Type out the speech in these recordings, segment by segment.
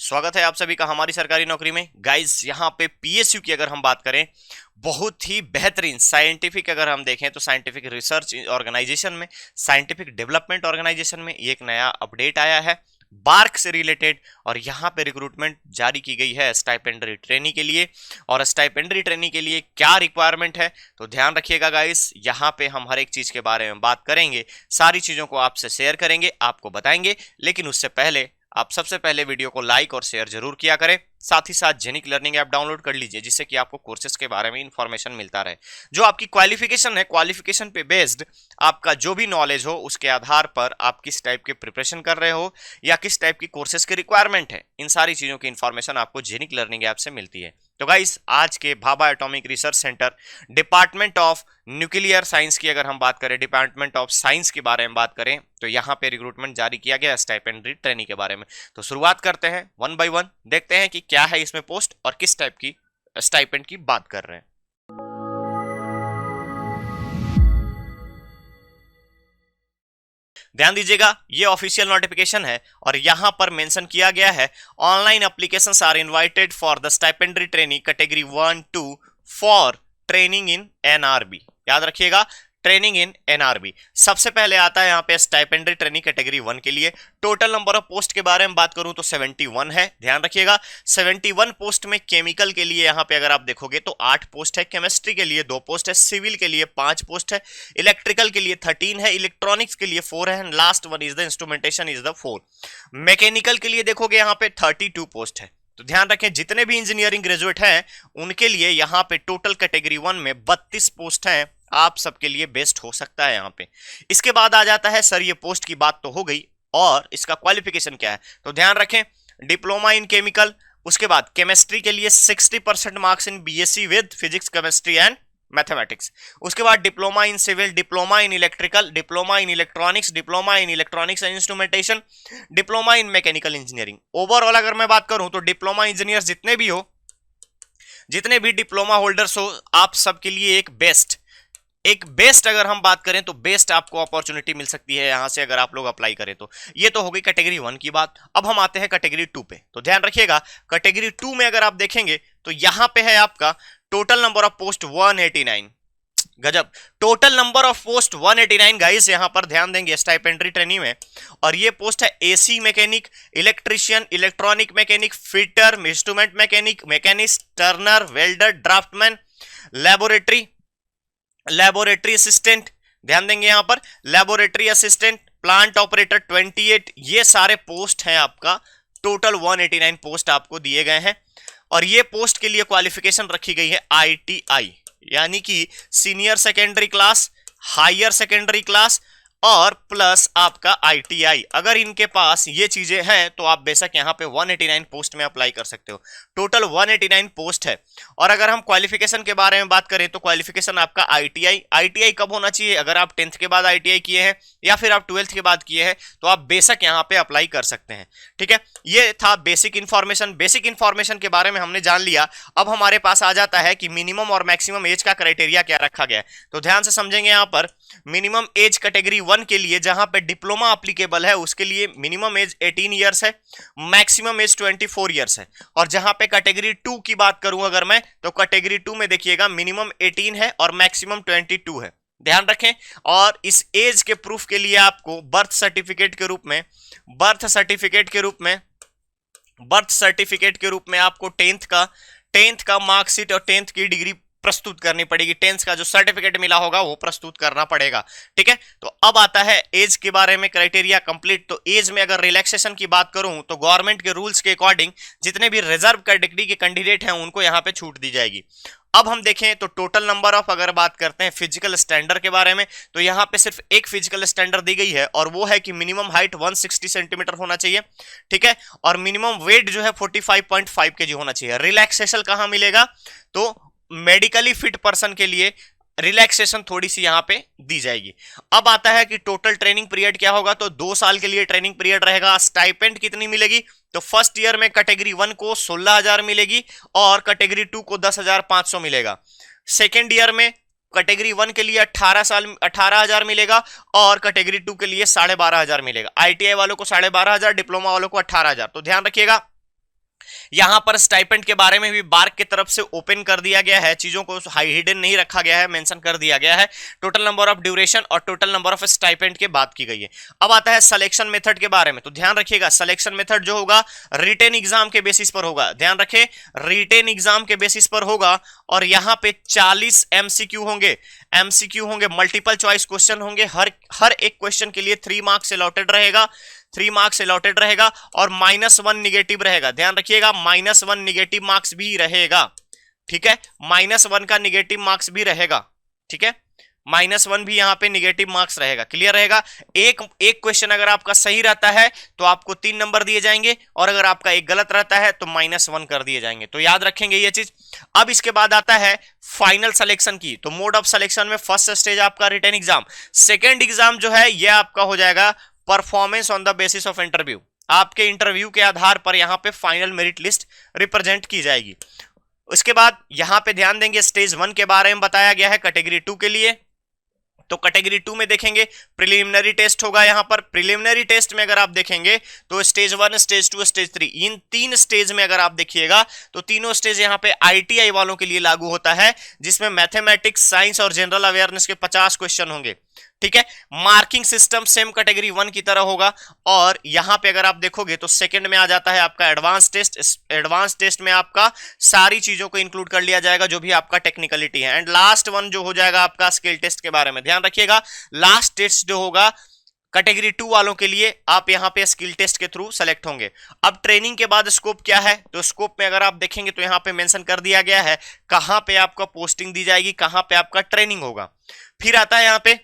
स्वागत है आप सभी का हमारी सरकारी नौकरी में। गाइस यहाँ पे पीएसयू की अगर हम बात करें, बहुत ही बेहतरीन साइंटिफिक अगर हम देखें तो साइंटिफिक रिसर्च ऑर्गेनाइजेशन में, साइंटिफिक डेवलपमेंट ऑर्गेनाइजेशन में ये एक नया अपडेट आया है बार्क से रिलेटेड। और यहाँ पे रिक्रूटमेंट जारी की गई है स्टाइपेंडरी ट्रेनी के लिए। और स्टाइपेंडरी ट्रेनी के लिए क्या रिक्वायरमेंट है तो ध्यान रखिएगा गाइस, यहाँ पे हम हर एक चीज के बारे में बात करेंगे, सारी चीजों को आपसे शेयर करेंगे, आपको बताएंगे। लेकिन उससे पहले आप सबसे पहले वीडियो को लाइक और शेयर जरूर किया करें। साथ ही साथ जेनिक लर्निंग ऐप डाउनलोड कर लीजिए, जिससे कि आपको कोर्सेज के बारे में इंफॉर्मेशन मिलता रहे। जो आपकी क्वालिफिकेशन है, क्वालिफिकेशन पे बेस्ड आपका जो भी नॉलेज हो, उसके आधार पर आप किस टाइप के प्रिपरेशन कर रहे हो या किस टाइप की कोर्सेज की रिक्वायरमेंट है, इन सारी चीजों की इंफॉर्मेशन आपको जेनिक लर्निंग ऐप से मिलती है। तो गाइस, आज के Bhabha atomic research centre department of nuclear science की अगर हम बात करें, डिपार्टमेंट ऑफ साइंस के बारे में बात करें, तो यहाँ पे रिक्रूटमेंट जारी किया गया स्टाइपेंडरी ट्रेनी के बारे में। तो शुरुआत करते हैं वन बाय वन, देखते हैं कि क्या है इसमें पोस्ट और किस टाइप की स्टाइपेंड की बात कर रहे हैं। ध्यान दीजिएगा, ये ऑफिशियल नोटिफिकेशन है और यहां पर मेंशन किया गया है online applications are invited for the stipendiary trainee category 1-2 for training in NRB. याद रखिएगा, ट्रेनिंग इन एनआरबी। सबसे पहले आता है यहाँ पे स्टाइपेंडरी ट्रेनिंग कैटेगरी 1 के लिए। टोटल नंबर ऑफ पोस्ट के बारे में बात करूं तो 71 है। ध्यान रखिएगा, 71 पोस्ट में केमिकल के लिए यहाँ पे अगर आप देखोगे तो 8 पोस्ट है, केमिस्ट्री के लिए 2 पोस्ट है, सिविल के लिए 5 पोस्ट है, इलेक्ट्रिकल के लिए 13 है, इलेक्ट्रॉनिक्स के लिए 4 है, last one is the instrumentation is the 4। Mechanical के लिए देखोगे यहाँ पे 32 पोस्ट है। तो ध्यान रखें, जितने भी इंजीनियरिंग ग्रेजुएट हैं उनके लिए यहाँ पे टोटल कैटेगरी 1 में 32 पोस्ट हैं। आप सबके लिए बेस्ट हो सकता है यहाँ पे। इसके बाद आ जाता है सर, ये पोस्ट की बात तो हो गई और इसका क्वालिफिकेशन क्या है, तो ध्यान रखें डिप्लोमा इन केमिकल। उसके बाद केमिस्ट्री के लिए 60% marks in BSc with physics chemistry and mathematics. उसके बाद diploma in civil, diploma in electrical, diploma in electronics, diploma in electronics and instrumentation, diploma in mechanical engineering. Overall अगर मैं बात करूं तो डिप्लोमा इंजीनियर जितने भी हो, जितने भी डिप्लोमा होल्डर्स हो, आप सबके लिए एक बेस्ट अगर हम बात करें तो बेस्ट आपको अपॉर्चुनिटी मिल सकती है यहां से अगर आप लोग अप्लाई करें तो। ये तो हो गई कैटेगरी 1 की बात। अब हम आते हैं कैटेगरी 2 पे। तो ध्यान रखिएगा, कैटेगरी 2 में अगर आप देखेंगे तो यहां पे है आपका टोटल नंबर ऑफ पोस्ट 189। गजब, total number of post 189 guys, यहां पर ध्यान देंगे स्टाइपेंडरी ट्रेनी में। और ये पोस्ट है AC mechanic, electrician, electronic mechanic, fitter, instrument mechanic, machinist, turner, welder, draftman, laboratory assistant. ध्यान देंगे यहां पर लेबोरेटरी असिस्टेंट, प्लांट ऑपरेटर 28। ये सारे पोस्ट हैं आपका, टोटल 189 पोस्ट आपको दिए गए हैं। और ये पोस्ट के लिए क्वालिफिकेशन रखी गई है आईटीआई, यानी कि senior secondary class, higher secondary class और प्लस आपका आईटीआई। अगर इनके पास ये चीजें हैं तो आप बेशक यहाँ पे 189 पोस्ट में अप्लाई कर सकते हो। टोटल 189 पोस्ट है। और अगर हम क्वालिफिकेशन के बारे में बात करें तो क्वालिफिकेशन आपका आईटीआई कब होना चाहिए, अगर आप 10th के बाद आईटीआई किए हैं या फिर आप 12th के बाद किए हैं तो आप बेशक यहाँ पे अप्लाई कर सकते हैं। ठीक है, ये था बेसिक इंफॉर्मेशन के बारे में हमने जान लिया। अब हमारे पास आ जाता है कि मिनिमम और मैक्सिमम एज का क्राइटेरिया क्या रखा गया है। तो ध्यान से समझेंगे, यहाँ पर मिनिमम एज कैटेगरी 1 के लिए जहां पे डिप्लोमा एप्लीकेबल है उसके लिए मिनिमम एज 18 इयर्स है, मैक्सिमम एज 24 इयर्स है। और जहां पे कैटेगरी 2 की बात करूं अगर मैं, तो कैटेगरी 2 में देखिएगा मिनिमम 18 है और मैक्सिमम 22 है। ध्यान रखें। और इस एज के प्रूफ के लिए आपको बर्थ सर्टिफिकेट के रूप में आपको 10th का मार्कशीट और 10th की डिग्री प्रस्तुत करनी पड़ेगी। 10th का जो सर्टिफिकेट मिला होगा वो प्रस्तुत करना पड़ेगा। ठीक है, तो अब आता है एज के बारे में, क्राइटेरिया कंप्लीट। तो एज में अगर रिलैक्सेशन की बात करूं तो गवर्नमेंट के रूल्स के अकॉर्डिंग जितने भी रिजर्व कैटेगरी के कैंडिडेट हैं उनको यहां पे छूट दी जाएगी। अब हम देखें तो टोटल नंबर ऑफ, अगर बात करते हैं फिजिकल स्टैंडर्ड के बारे में, तो यहां पे सिर्फ एक फिजिकल स्टैंडर्ड दी गई है और वो है कि मिनिमम हाइट 160 सेंटीमीटर होना चाहिए। ठीक है, और मिनिमम वेट जो है 45.5 kg होना चाहिए। रिलैक्सेशन कहां मिलेगा, तो मेडिकली फिट पर्सन के लिए रिलैक्सेशन थोड़ी सी यहां पे दी जाएगी। अब आता है कि टोटल ट्रेनिंग पीरियड क्या होगा, तो 2 साल के लिए ट्रेनिंग पीरियड रहेगा। स्टाइपेंड कितनी मिलेगी, तो फर्स्ट ईयर में कैटेगरी 1 को 16,000 मिलेगी और कैटेगरी 2 को 10,500 मिलेगा। सेकेंड ईयर में कैटेगरी 1 के लिए 18,000 मिलेगा और कैटेगरी 2 के लिए 12,500 मिलेगा। आईटीआई वालों को 12,500, डिप्लोमा वालों को 18,000। तो ध्यान रखिएगा, यहां पर स्टाइपेंड के बारे में भी बार्क की तरफ से ओपन कर दिया गया है, चीजों को हिडन नहीं रखा गया है, मेंशन कर दिया गया है। टोटल नंबर ऑफ ड्यूरेशन और टोटल नंबर ऑफ स्टाइपेंड की बात की गई है। अब आता है सिलेक्शन मेथड के बारे में, तो ध्यान रखिएगा सिलेक्शन मेथड जो होगा रिटेन एग्जाम के बेसिस पर होगा। ध्यान रखें, रिटेन एग्जाम के बेसिस पर होगा और यहां पे 40 एमसीक्यू होंगे, मल्टीपल चॉइस क्वेश्चन होंगे। हर एक क्वेश्चन के लिए 3 मार्क्स अलॉटेड रहेगा, 3 मार्क्स अलॉटेड रहेगा और -1 निगेटिव रहेगा। ध्यान रखिएगा -1 निगेटिव मार्क्स भी रहेगा, ठीक है, -1 का निगेटिव मार्क्स भी रहेगा, ठीक है, -1 भी यहां पे निगेटिव मार्क्स रहेगा। क्लियर रहेगा। एक क्वेश्चन अगर आपका सही रहता है तो आपको 3 नंबर दिए जाएंगे और अगर आपका एक गलत रहता है तो -1 कर दिए जाएंगे। तो याद रखेंगे ये चीज। अब इसके बाद आता है फाइनल सिलेक्शन की। तो मोड ऑफ सिलेक्शन में फर्स्ट स्टेज आपका रिटन एग्जाम, सेकेंड एग्जाम जो है यह आपका हो जाएगा performance on the basis of interview. आपके इंटरव्यू के आधार पर यहां पे फाइनल मेरिट लिस्ट रिप्रेजेंट की जाएगी। उसके बाद यहां पे ध्यान देंगे स्टेज 1 के बारे में बताया गया है कैटेगरी 2 के लिए। तो कैटेगरी 2 में देखेंगे प्रिलिमिनरी टेस्ट होगा। यहां पर प्रिलिमिनरी टेस्ट में अगर आप देखेंगे तो स्टेज 1, स्टेज 2, स्टेज 3, इन 3 स्टेज में अगर आप देखिएगा तो तीनों स्टेज यहां पे आईटीआई वालों के लिए लागू होता है, जिसमें मैथमेटिक्स, साइंस और जनरल अवेयरनेस के 50 क्वेश्चन होंगे, ठीक है। मार्किंग सिस्टम सेम कैटेगरी 1 की तरह होगा और यहां पे अगर आप देखोगे तो सेकंड में आ जाता है आपका एडवांस टेस्ट। एडवांस टेस्ट में आपका सारी चीजों को इंक्लूड कर लिया जाएगा जो भी आपका टेक्निकलिटी है। एंड लास्ट वन जो हो जाएगा आपका स्किल टेस्ट के बारे में ध्यान रखिएगा। लास्ट टेस्ट जो होगा कैटेगरी 2 वालों के लिए आप यहां पे स्किल टेस्ट के थ्रू सेलेक्ट होंगे। अब ट्रेनिंग के बाद स्कोप क्या है, तो स्कोप में अगर आप देखेंगे तो यहां पे मेंशन कर दिया गया है कहां पे आपका पोस्टिंग दी जाएगी, कहां पे आपका ट्रेनिंग होगा। फिर आता है यहां पे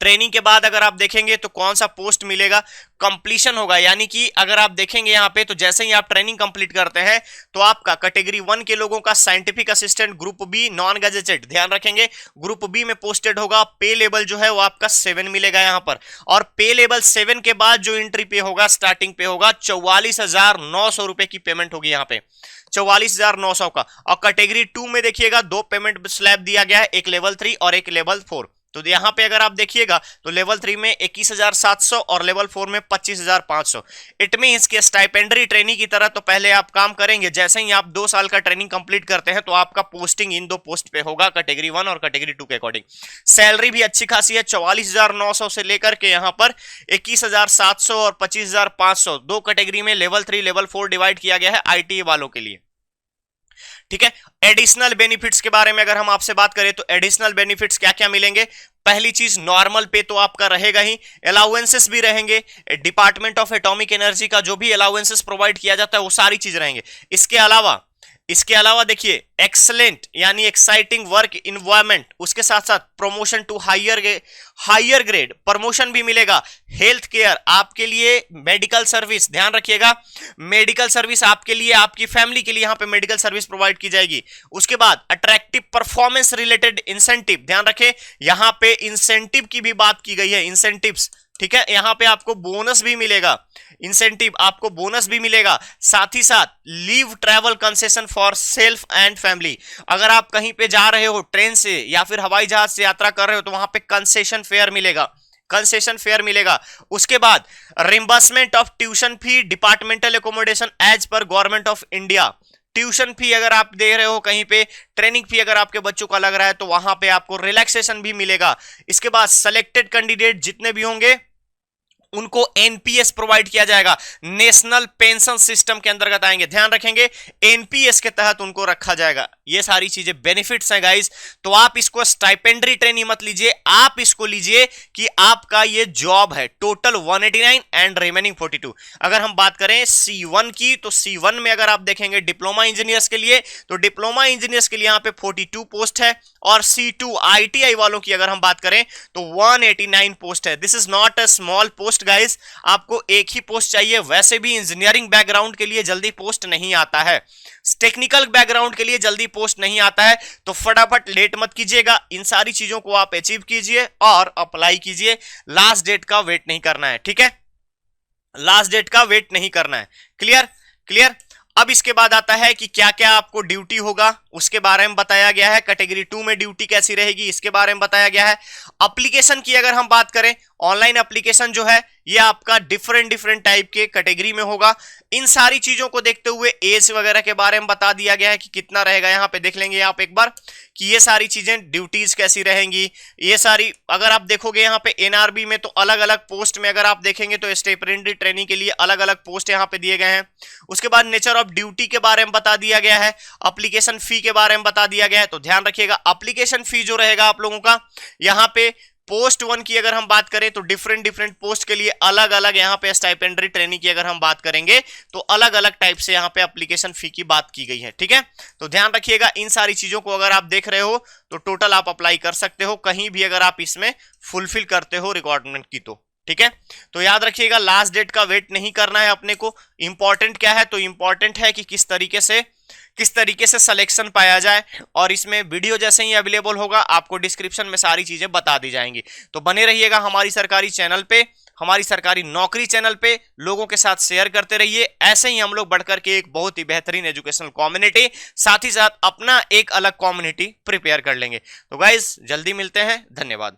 ट्रेनिंग के बाद अगर आप देखेंगे तो कौन सा पोस्ट मिलेगा, कंप्लीशन होगा। यानी कि अगर आप देखेंगे यहां पे तो जैसे ही आप ट्रेनिंग कंप्लीट करते हैं तो आपका कैटेगरी 1 के लोगों का scientific assistant group B non gazetted, ध्यान रखेंगे ग्रुप बी में पोस्टेड होगा। पे लेवल जो है वो आपका 7 मिलेगा यहां पर और पे लेवल 7 के बाद जो एंट्री पे होगा, स्टार्टिंग पे होगा 44,900 रुपए की पेमेंट होगी यहां पे, 44,900 का। और कैटेगरी 2 में देखिएगा 2 पेमेंट स्लैब दिया गया है, एक लेवल 3 और एक लेवल 4। तो यहां पे अगर आप देखिएगा तो लेवल 3 में 21,700 और लेवल 4 में 25,500। इट मींस कि स्टाइपेंडरी ट्रेनिंग की तरह तो पहले आप काम करेंगे, जैसे ही आप 2 साल का ट्रेनिंग कंप्लीट करते हैं तो आपका पोस्टिंग इन 2 पोस्ट पे होगा कैटेगरी 1 और कैटेगरी 2 के अकॉर्डिंग। सैलरी भी अच्छी खासी है, 44,900 से लेकर के यहां पर 21,700 और 25,500 2 कैटेगरी में लेवल 3 लेवल 4 डिवाइड किया गया है आईटी वालों के लिए, ठीक है। एडिशनल बेनिफिट्स के बारे में अगर हम आपसे बात करें तो एडिशनल बेनिफिट्स क्या क्या मिलेंगे। पहली चीज नॉर्मल पे तो आपका रहेगा ही, अलाउंसेस भी रहेंगे। डिपार्टमेंट ऑफ एटॉमिक एनर्जी का जो भी अलाउंसेस प्रोवाइड किया जाता है वो सारी चीज रहेंगे। इसके अलावा देखिए एक्सलेंट यानी एक्साइटिंग वर्क इन्वायरमेंट, उसके साथ साथ promotion to higher grade promotion भी मिलेगा। हेल्थ केयर आपके लिए, मेडिकल सर्विस ध्यान रखिएगा, मेडिकल सर्विस आपके लिए, आपकी फैमिली के लिए यहां पे मेडिकल सर्विस प्रोवाइड की जाएगी। उसके बाद अट्रैक्टिव परफॉर्मेंस रिलेटेड इंसेंटिव, ध्यान रखें यहां पे इंसेंटिव की भी बात की गई है, इंसेंटिव्स, ठीक है। यहां पे आपको बोनस भी मिलेगा, इंसेंटिव आपको बोनस भी मिलेगा। साथ ही साथ leave travel concession for self and family, अगर आप कहीं पे जा रहे हो ट्रेन से या फिर हवाई जहाज से यात्रा कर रहे हो तो वहां पे कंसेशन फेयर मिलेगा। उसके बाद reimbursement of tuition fee, departmental accommodation as पर government of India. Tuition fee अगर आप दे रहे हो कहीं पे, ट्रेनिंग फी अगर आपके बच्चों का लग रहा है तो वहां पे आपको रिलैक्सेशन भी मिलेगा। इसके बाद सिलेक्टेड कैंडिडेट जितने भी होंगे उनको एनपीएस प्रोवाइड किया जाएगा, नेशनल पेंशन सिस्टम के अंतर्गत आएंगे, ध्यान रखेंगे एनपीएस के तहत उनको रखा जाएगा। ये सारी चीजें बेनिफिट्स हैं गाइस। तो आप इसको स्टाइपेंडरी ट्रेनिंग मत लीजिए, आप इसको लीजिए कि आपका ये जॉब है। Total 189 and remaining 42। अगर हम बात करें C1 की तो C1 में अगर आप देखेंगे डिप्लोमा इंजीनियर्स के लिए तो डिप्लोमा इंजीनियर्स के लिए यहां पे 42 पोस्ट है और C2 आईटीआई वालों की अगर हम बात करें तो 189 पोस्ट है। This is not a small post guys, आपको एक ही पोस्ट चाहिए। वैसे भी इंजीनियरिंग बैकग्राउंड के लिए जल्दी पोस्ट नहीं आता है, टेक्निकल बैकग्राउंड के लिए जल्दी पोस्ट नहीं आता है, तो फटाफट लेट मत कीजिएगा। इन सारी चीजों को आप अचीव कीजिए और अप्लाई कीजिए। लास्ट डेट का वेट नहीं करना है, ठीक है, लास्ट डेट का वेट नहीं करना है। क्लियर। अब इसके बाद आता है कि क्या क्या आपको ड्यूटी होगा, उसके बारे में बताया गया है। कैटेगरी 2 में ड्यूटी कैसी रहेगी इसके बारे में बताया गया है। एप्लीकेशन की अगर हम बात करें, ऑनलाइन एप्लीकेशन जो है ये आपका डिफरेंट टाइप के कैटेगरी में होगा। इन सारी चीजों को देखते हुए एज वगैरह के बारे में बता दिया गया है कि कितना रहेगा। यहां पे देख लेंगे आप एक बार कि ये सारी चीजें, ड्यूटीज कैसी रहेंगी, ये सारी अगर आप देखोगे यहाँ पे एनआरबी में तो अलग अलग पोस्ट में अगर आप देखेंगे तो स्टेपरेंटरी ट्रेनिंग के लिए अलग अलग पोस्ट यहाँ पे दिए गए हैं। उसके बाद नेचर ऑफ ड्यूटी के बारे में बता दिया गया है, एप्लीकेशन फी के बारे में बता दिया गया है। तो ध्यान रखिएगा एप्लीकेशन फी जो रहेगा आप लोगों का, यहाँ पे पोस्ट 1 की अगर हम बात करें तो डिफरेंट पोस्ट के लिए अलग अलग यहाँ पे स्टाइपेंडरी ट्रेनिंग की अगर हम बात करेंगे तो अलग अलग टाइप से यहाँ पे एप्लीकेशन फी की बात की गई है। ठीक है, तो ध्यान रखिएगा इन सारी चीजों को अगर आप देख रहे हो तो टोटल आप अप्लाई कर सकते हो कहीं भी अगर आप इसमें फुलफिल करते हो रिक्वायरमेंट की तो। ठीक है, तो याद रखिएगा लास्ट डेट का वेट नहीं करना है अपने को। इंपॉर्टेंट क्या है, तो इंपॉर्टेंट है कि किस तरीके से सिलेक्शन पाया जाए, और इसमें वीडियो जैसे ही अवेलेबल होगा आपको डिस्क्रिप्शन में सारी चीजें बता दी जाएंगी। तो बने रहिएगा हमारी सरकारी चैनल पे, हमारी सरकारी नौकरी चैनल पे, लोगों के साथ शेयर करते रहिए। ऐसे ही हम लोग बढ़कर के एक बहुत ही बेहतरीन एजुकेशनल कम्युनिटी, साथ ही साथ अपना एक अलग कम्युनिटी प्रिपेयर कर लेंगे। तो गाइज जल्दी मिलते हैं, धन्यवाद।